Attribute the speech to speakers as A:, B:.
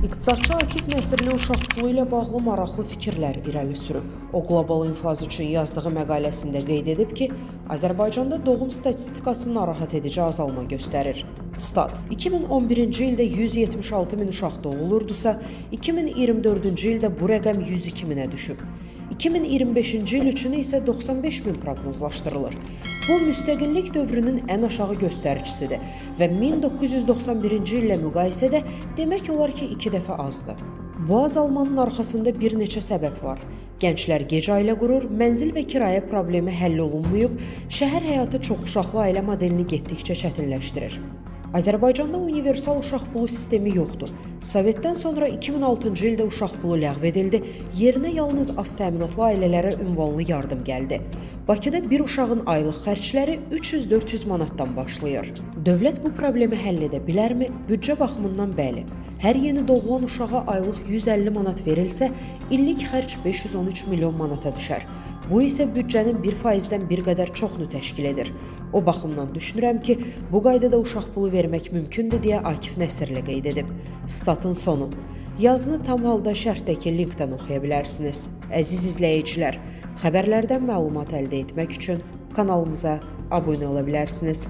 A: İqtisadçı Akif Nəsirli uşaq pulu ilə bağlı maraqlı fikirlər irəli sürüb. O, Qlobal İnfaz üçün yazdığı məqaləsində qeyd edib ki, Azərbaycanda doğum statistikası narahat edici azalma göstərir. Stat: 2011-ci ildə 176 min uşaq doğulurdusa, 2024-cü ildə bu rəqəm 102 minə düşüb. 2025-ci il üçün isə 95 min proqnozlaşdırılır. Bu, müstəqillik dövrünün ən aşağı göstəricisidir və 1991-ci illə müqayisədə demək olar ki, 2 dəfə azdır. Bu azalmanın arxasında bir neçə səbəb var. Gənclər gec ailə qurur, mənzil və kirayə problemi həll olunmayıb, şəhər həyatı çoxuşaqlı ailə modelini getdikcə çətinləşdirir. Azərbaycanda universal uşaq pulu sistemi yoxdur. Sovetdən sonra 2006-cı ildə uşaq pulu ləğv edildi, yerinə yalnız az təminatlı ailələrə ünvanlı yardım gəldi. Bakıda bir uşağın aylıq xərcləri 300-400 manatdan başlayır. Dövlət bu problemi həll edə bilərmi? Büdcə baxımından bəli. Hər yeni doğulan uşağa aylıq 150 manat verilsə, illik xərc 513 milyon manata düşər. Bu isə büdcənin 1%-dən bir qədər çoxunu təşkil edir. O baxımdan düşünürəm ki, bu qaydada uşaq pulu vermək mümkündür deyə Akif Nəsirli qeyd edib. Statın sonu. Yazını tam halda şərhdəki linkdən oxuya bilərsiniz. Əziz izləyicilər, xəbərlərdən məlumat əldə etmək üçün kanalımıza abunə ola bilərsiniz.